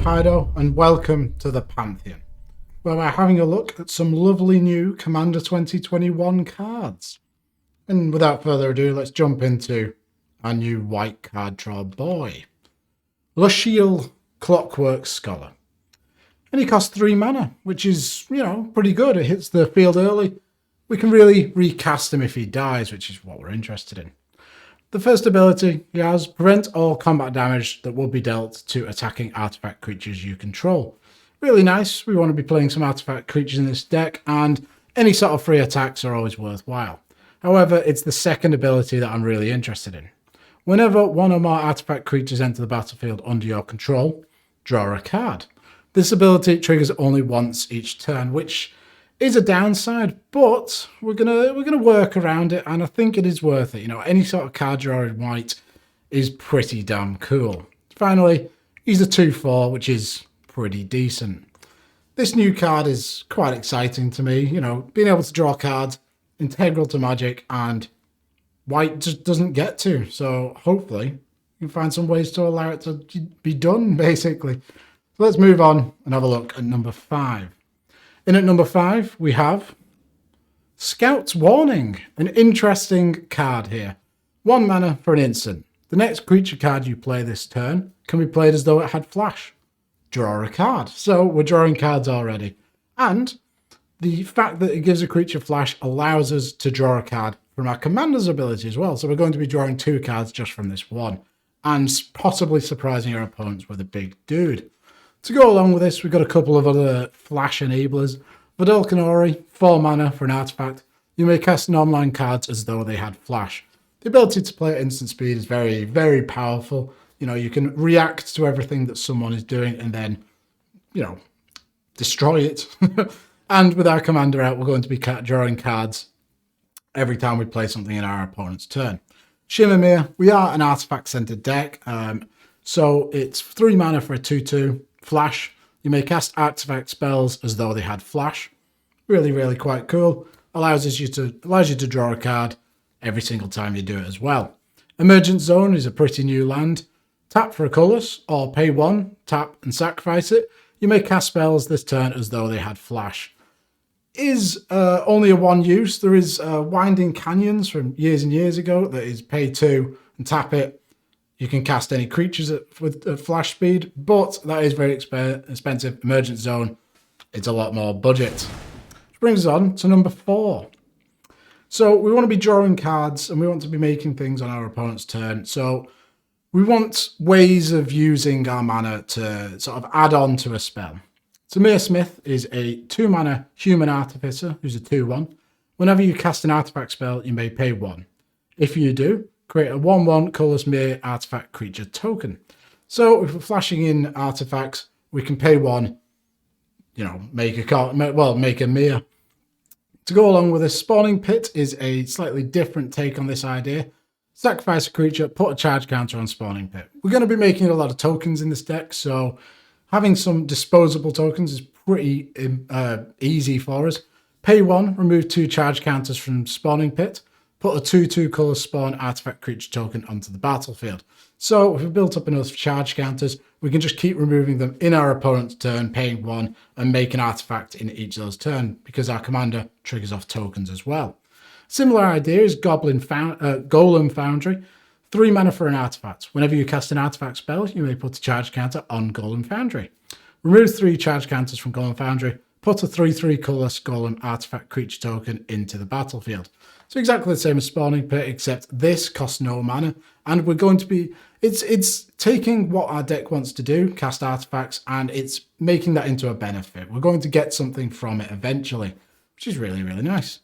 Hido, and welcome to the Pantheon, where we're having a look at some lovely new Commander 2021 cards. And without further ado, let's jump into our new white card draw boy. Losheel, Clockwork Scholar. And he costs 3 mana, which is, pretty good. It hits the field early. We can really recast him if he dies, which is what we're interested in. The first ability he has, prevent all combat damage that will be dealt to attacking artifact creatures you control. Really nice. We want to be playing some artifact creatures in this deck, and any sort of free attacks are always worthwhile. However, it's the second ability that I'm really interested in. Whenever one or more artifact creatures enter the battlefield under your control, draw a card. This ability triggers only once each turn, which is a downside, but we're gonna work around it, and I think it is worth it. Any sort of card draw in white is pretty damn cool. Finally, he's a 2/4, which is pretty decent. This new card is quite exciting to me. Being able to draw cards, integral to Magic, and white just doesn't get to. So hopefully you can find some ways to allow it to be done, basically. So let's move on and have a look at number 5. In at number 5, we have Scout's Warning, an interesting card here. 1 mana for an instant. The next creature card you play this turn can be played as though it had flash. Draw a card. So we're drawing cards already. And the fact that it gives a creature flash allows us to draw a card from our commander's ability as well. So we're going to be drawing 2 cards just from this one, and possibly surprising our opponents with a big dude. To go along with this, we've got a couple of other flash enablers. Vedalken Ori, 4 mana for an artifact. You may cast non-land cards as though they had flash. The ability to play at instant speed is very, very powerful. You can react to everything that someone is doing and then, destroy it. And with our commander out, we're going to be drawing cards every time we play something in our opponent's turn. Shimmermere, we are an artifact-centered deck. So it's 3 mana for a 2/2. Flash. You may cast artifact spells as though they had flash. Really, really quite cool. Allows you to draw a card every single time you do it as well. Emergent Zone is a pretty new land. Tap for a colorless, or pay 1, tap and sacrifice it. You may cast spells this turn as though they had flash. Is only a 1 use. There is Winding Canyons from years and years ago that is pay 2 and tap it. You can cast any creatures with flash speed, but that is very expensive. Emergent Zone, it's a lot more budget. Which brings us on to number 4. So we want to be drawing cards, and we want to be making things on our opponent's turn. So we want ways of using our mana to sort of add on to a spell. Tamir Smith is a 2 mana human artificer who's a 2/1. Whenever you cast an artifact spell, you may pay 1. If you do, create a 1/1 colorless mirror artifact creature token. So if we're flashing in artifacts, we can pay 1, make a mirror. To go along with this, Spawning Pit is a slightly different take on this idea. Sacrifice a creature, put a charge counter on Spawning Pit. We're going to be making a lot of tokens in this deck, so having some disposable tokens is pretty easy for us. Pay 1, remove 2 charge counters from Spawning Pit. Put a 2/2 color spawn artifact creature token onto the battlefield. So if we've built up enough charge counters, we can just keep removing them in our opponent's turn, paying 1, and make an artifact in each of those turns, because our commander triggers off tokens as well. Similar idea is Golem Foundry. 3 mana for an artifact. Whenever you cast an artifact spell, you may put a charge counter on Golem Foundry. Remove 3 charge counters from Golem Foundry. Put a 3/3 colorless Golem artifact creature token into the battlefield. So exactly the same as Spawning Pit, except this costs no mana, and we're going to be, it's taking what our deck wants to do, cast artifacts, and it's making that into a benefit. We're going to get something from it eventually, which is really, really nice.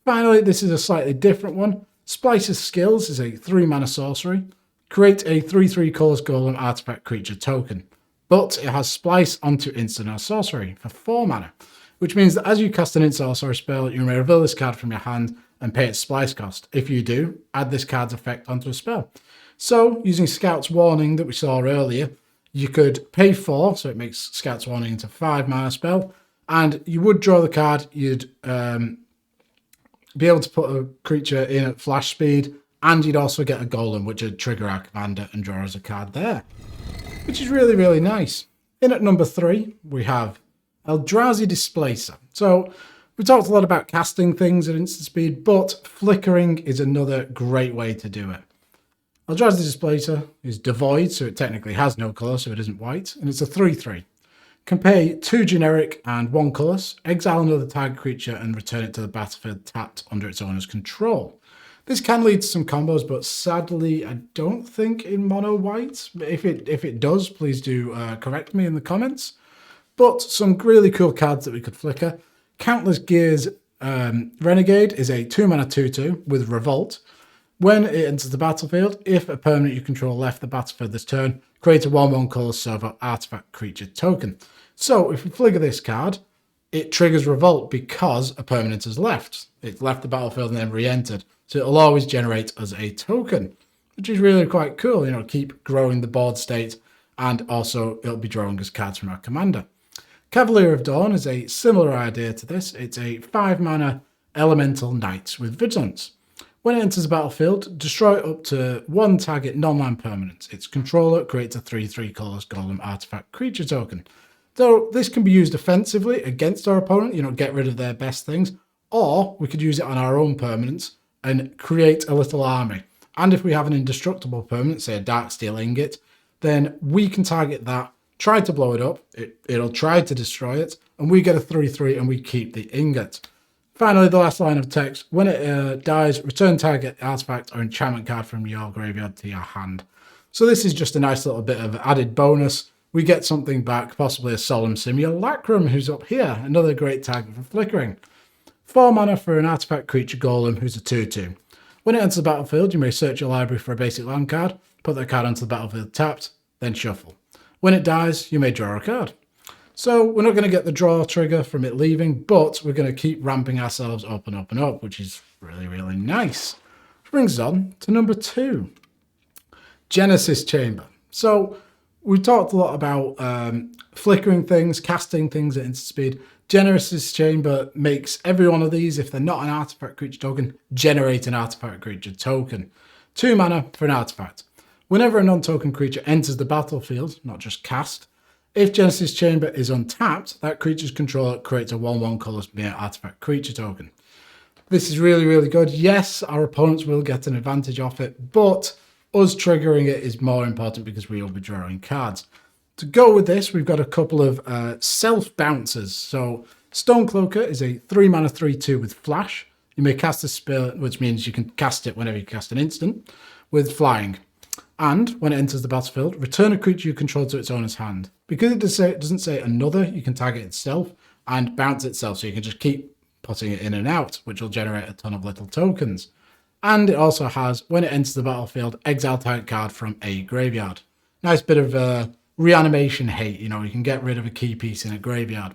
Finally, this is a slightly different one. Splice's Skills is a 3 mana sorcery. Create a 3/3 colorless Golem artifact creature token, but it has Splice onto instant or sorcery for 4 mana, which means that as you cast an instant or sorcery spell, you may reveal this card from your hand and pay its splice cost. If you do, add this card's effect onto a spell. So, using Scout's Warning that we saw earlier, you could pay 4, so it makes Scout's Warning into 5 mana spell, and you would draw the card. You'd be able to put a creature in at flash speed, and you'd also get a Golem, which would trigger our commander and draw us a card there, which is really, really nice. In at number 3, we have Eldrazi Displacer. So we talked a lot about casting things at instant speed, but Flickering is another great way to do it. Eldrazi Displacer is devoid, so it technically has no colour, so it isn't white, and it's a 3/3. Can pay 2 generic and 1 colourless, exile another target creature and return it to the battlefield tapped under its owner's control. This can lead to some combos, but sadly, I don't think in mono white. If it does, please do correct me in the comments. But some really cool cards that we could flicker. Countless Gears Renegade is a 2-mana 2/2 with Revolt. When it enters the battlefield, if a permanent you control left the battlefield this turn, create a 1/1 colourless servo artifact creature token. So if we flicker this card, it triggers Revolt because a permanent has left. It left the battlefield and then re-entered. So it'll always generate as a token, which is really quite cool. You know, keep growing the board state, and also it'll be drawing us cards from our commander. Cavalier of Dawn is a similar idea to this. It's a 5-mana elemental knight with vigilance. When it enters the battlefield, destroy up to 1 target non-land permanent. Its controller creates a 3/3 colourless golem artifact creature token. So this can be used offensively against our opponent, you know, get rid of their best things, or we could use it on our own permanents and create a little army. And if we have an indestructible permanent, say a Darksteel Ingot, then we can target that, try to blow it up, it'll try to destroy it, and we get a 3/3 and we keep the ingot. Finally, the last line of text, when it dies, return target artifact or enchantment card from your graveyard to your hand. So this is just a nice little bit of added bonus. We get something back, possibly a Solemn Simulacrum, who's up here, another great target for Flickering. 4 mana for an artifact creature golem who's a 2/2. When it enters the battlefield, you may search your library for a basic land card, put that card onto the battlefield tapped, then shuffle. When it dies, you may draw a card. So we're not going to get the draw trigger from it leaving, but we're going to keep ramping ourselves up and up and up, which is really, really nice. Which brings us on to number 2, Genesis Chamber. So we talked a lot about flickering things, casting things at instant speed. Genesis Chamber makes every one of these, if they're not an artifact creature token, generate an artifact creature token. 2 mana for an artifact. Whenever a non-token creature enters the battlefield, not just cast, if Genesis Chamber is untapped, that creature's controller creates a 1/1 colourless mere artifact creature token. This is really, really good. Yes, our opponents will get an advantage off it, but us triggering it is more important because we will be drawing cards. To go with this, we've got a couple of self-bouncers. So Stonecloaker is a 3-mana 3/2 with Flash. You may cast a spell, which means you can cast it whenever you cast an instant, with Flying. And when it enters the battlefield, return a creature you control to its owner's hand. Because it doesn't say another, you can target itself and bounce itself, so you can just keep putting it in and out, which will generate a ton of little tokens. And it also has, when it enters the battlefield, exile target card from a graveyard. Nice bit of reanimation hate, you know, you can get rid of a key piece in a graveyard.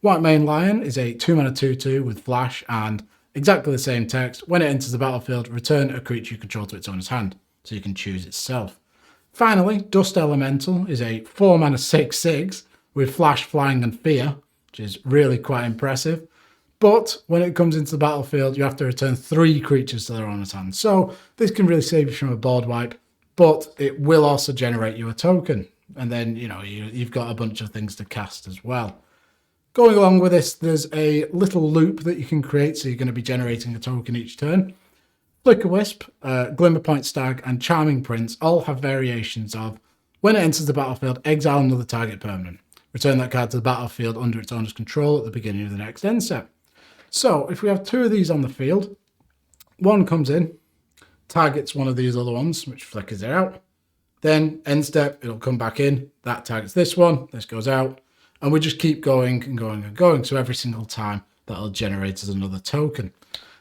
White Mane Lion is a 2-mana 2/2 with Flash and exactly the same text. When it enters the battlefield, return a creature you control to its owner's hand, so you can choose itself. Finally, Dust Elemental is a 4-mana 6/6 with Flash, Flying and Fear, which is really quite impressive. But when it comes into the battlefield, you have to return 3 creatures to their owner's hand. So this can really save you from a board wipe, but it will also generate you a token. And then, you know, you've got a bunch of things to cast as well. Going along with this, there's a little loop that you can create, so you're going to be generating a token each turn. Flicker Wisp, Glimmerpoint Stag, and Charming Prince all have variations of, when it enters the battlefield, exile another target permanent. Return that card to the battlefield under its owner's control at the beginning of the next end step. So if we have 2 of these on the field, one comes in, targets one of these other ones, which flickers it out. Then end step, it'll come back in, that targets this one, this goes out, and we just keep going and going and going. So every single time that'll generate as another token.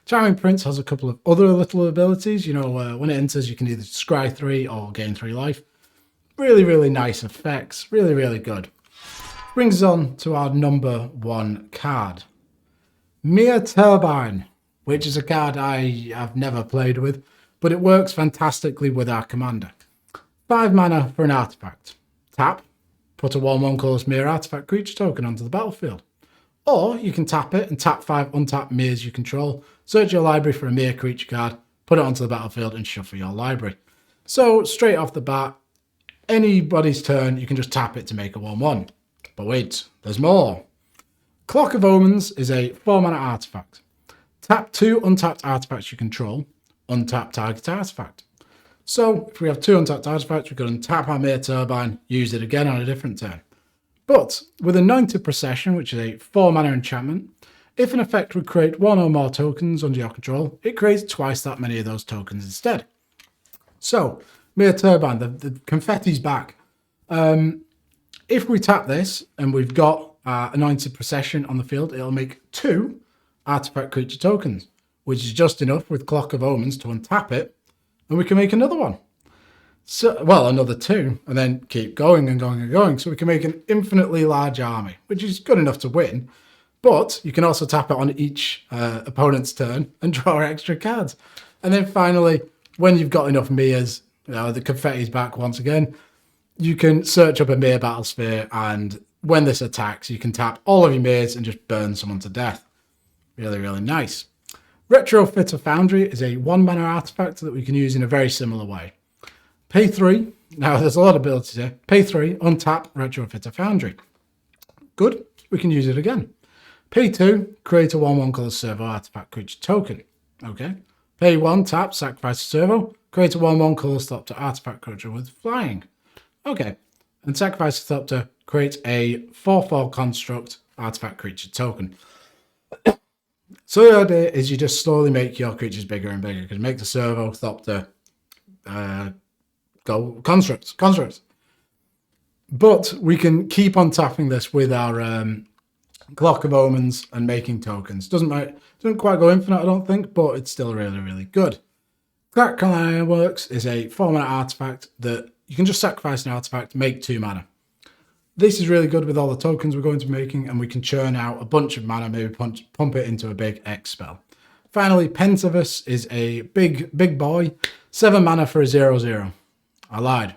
Charming Prince has a couple of other little abilities. You know, when it enters, you can either scry 3 or gain 3 life. Really, really nice effects. Really, really good. Brings us on to our number 1 card. Mere Turbine, which is a card I have never played with, but it works fantastically with our commander. 5 mana for an artifact. Tap, put a 1/1 colourless Mere artifact creature token onto the battlefield. Or you can tap it and tap 5 untapped Meres you control, search your library for a Mere creature card, put it onto the battlefield and shuffle your library. So straight off the bat, anybody's turn, you can just tap it to make a 1/1. But wait, there's more. Clock of Omens is a 4-mana artifact. Tap 2 untapped artifacts you control, untap target artifact. So if we have 2 untapped artifacts, we can untap our Mere Turbine, use it again on a different turn. But with Anointed Procession, which is a 4-mana enchantment, if an effect would create 1 or more tokens under your control, it creates twice that many of those tokens instead. So, Mere Turbine, the confetti's back. If we tap this and we've got Anointed Procession on the field, it'll make 2 artifact creature tokens, which is just enough with Clock of Omens to untap it, and we can make another one. So, well, another 2, and then keep going and going and going. So we can make an infinitely large army, which is good enough to win. But you can also tap it on each opponent's turn and draw extra cards. And then finally, when you've got enough Mirs, the confetti's back once again, you can search up a Mir Battlesphere, and when this attacks, you can tap all of your Mirs and just burn someone to death. Really, really nice. Retrofitter Foundry is a 1-mana artifact that we can use in a very similar way. Pay 3. Now, there's a lot of abilities here. Pay 3, untap Retrofitter Foundry. Good. We can use it again. Pay 2, create a 1/1 color servo artifact creature token. Okay. Pay 1, tap, sacrifice a servo, create a 1/1 color Thopter artifact creature with flying. Okay. And sacrifice a Thopter, create a 4/4 construct artifact creature token. So the idea is you just slowly make your creatures bigger and bigger. Because make the servo, Thopter, go constructs. But we can keep on tapping this with our Clock of Omens and making tokens. Doesn't quite go infinite, I don't think, but it's still really, really good. Crackling Ironworks is a 4-mana artifact that you can just sacrifice an artifact, make 2 mana. This is really good with all the tokens we're going to be making, and we can churn out a bunch of mana, maybe pump it into a big X spell. Finally, Pentavus is a big boy, 7 mana for a 0/0. I lied.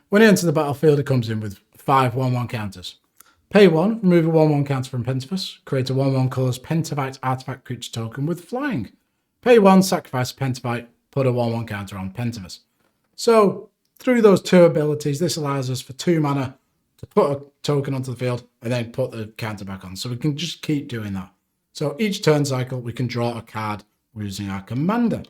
When it enters the battlefield, it comes in with 5 1/1 counters. Pay 1, remove a 1/1 counter from Pentavus, create a 1/1 colors Pentavite artifact creature token with flying. Pay 1, sacrifice a Pentavite, put a 1/1 counter on Pentavus. So, through those 2 abilities, this allows us for 2 mana to put a token onto the field and then put the counter back on. So we can just keep doing that. So each turn cycle, we can draw a card using our commander.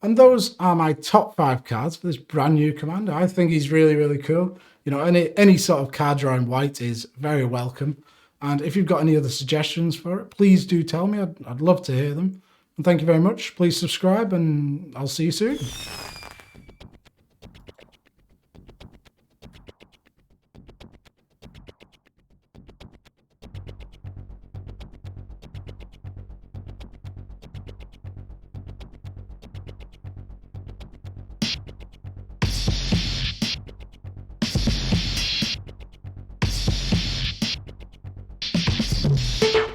And those are my top 5 cards for this brand new commander. I think he's really, really cool. You know, any sort of card drawing white is very welcome. And if you've got any other suggestions for it, please do tell me. I'd love to hear them. And thank you very much. Please subscribe, and I'll see you soon.